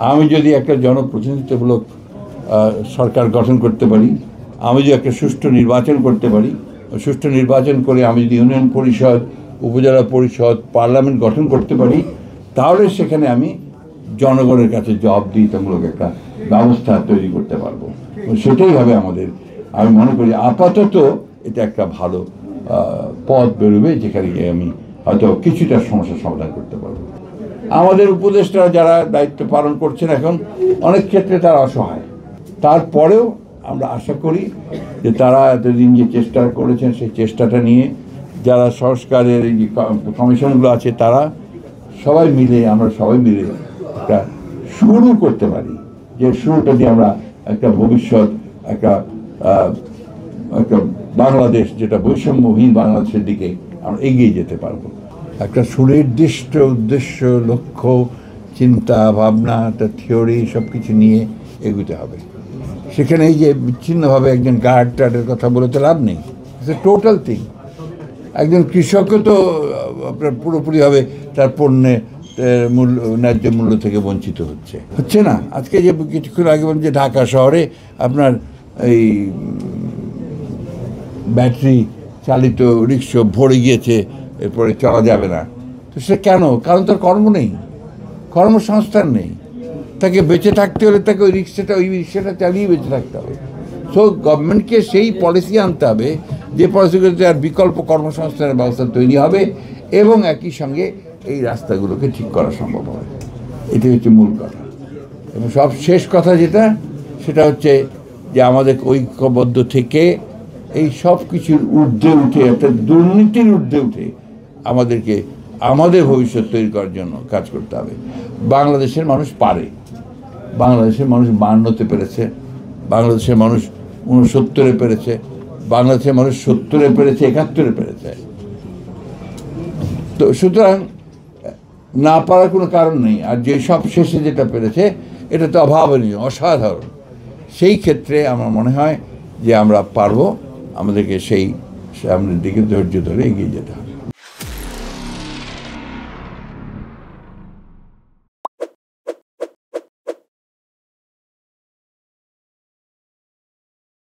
আমি যদি একটা জনপ্রতিনিধিত্বমূলক সরকার গঠন করতে পারি, আমি যদি একটা সুষ্ঠু নির্বাচন করতে পারি, সুষ্ঠু নির্বাচন করে আমি যদি ইউনিয়ন পরিষদ, উপজেলা পরিষদ, পার্লামেন্ট গঠন করতে পারি, তাহলে সেখানে আমি জনগণের কাছে জবাবদিহিতামূলক একটা ব্যবস্থা তৈরি করতে পারবো। সেটাই হবে আমাদের, আমি মনে করি আপাতত এটা একটা ভালো পথ বেরোবে, যেখানে গিয়ে আমি হয়তো কিছুটা সমস্যার সমাধান করতে পারবো। আমাদের উপদেষ্টারা যারা দায়িত্ব পালন করছেন এখন, অনেক ক্ষেত্রে তারা অসহায়। তারপরেও আমরা আশা করি যে তারা এতদিন যে চেষ্টা করেছেন, সেই চেষ্টাটা নিয়ে যারা সংস্কারের এই যে কমিশনগুলো আছে, তারা সবাই মিলে, আমরা সবাই মিলে একটা শুরু করতে পারি, যে শুরুটা দিয়ে আমরা একটা ভবিষ্যৎ, একটা একটা বাংলাদেশ যেটা বৈষম্যহীন বাংলাদেশের দিকে আমরা এগিয়ে যেতে পারবো। একটা সুনির্দিষ্ট উদ্দেশ্য, লক্ষ্য, চিন্তা ভাবনা, একটা থিওরি, সব কিছু নিয়ে এগোতে হবে। সেখানে এই যে বিচ্ছিন্নভাবে একজন গার্ডের কথা বলে তো লাভ নেই। It's a total thing. একজন কৃষকও তো আপনার পুরোপুরিভাবে তার পণ্যে মূল্য, ন্যায্য মূল্য থেকে বঞ্চিত হচ্ছে না। আজকে যে কিছুক্ষণ আগে বলেন যে ঢাকা শহরে আপনার এই ব্যাটারি চালিত রিক্সা ভরে গিয়েছে, এরপরে চলা যাবে না। তো সে কেন? কারণ তার কর্ম নেই, কর্মসংস্থান নেই। তাকে বেঁচে থাকতে হলে তাকে ওই রিক্সাটা চালিয়ে বেঁচে থাকতে হবে। সো গভর্নমেন্টকে সেই পলিসি আনতে হবে, যে পলিসিগুলোতে তার বিকল্প কর্মসংস্থানের ব্যবস্থা তৈরি হবে এবং একই সঙ্গে এই রাস্তাগুলোকে ঠিক করা সম্ভব হবে। এটাই হচ্ছে মূল কথা। এবং সব শেষ কথা যেটা, সেটা হচ্ছে যে আমাদের ঐক্যবদ্ধ থেকে এই সব কিছুর ঊর্ধ্বে উঠে, অর্থাৎ দুর্নীতির ঊর্ধ্বে উঠে আমাদেরকে আমাদের ভবিষ্যৎ তৈরি করার জন্য কাজ করতে হবে। বাংলাদেশের মানুষ পারে, বাংলাদেশের মানুষ 52-তে পেরেছে, বাংলাদেশের মানুষ 69-এ পেরেছে, বাংলাদেশের মানুষ 70-এ পেরেছে, 71-এ পেরেছে। তো সুতরাং না পারার কোনো কারণ নেই। আর যে সব শেষে যেটা পেরেছে, এটা তো অভাবনীয়, অসাধারণ। সেই ক্ষেত্রে আমার মনে হয় যে আমরা পারবো, আমাদেরকে সেই সামনের দিকে ধৈর্য ধরে এগিয়ে যেতে হবে।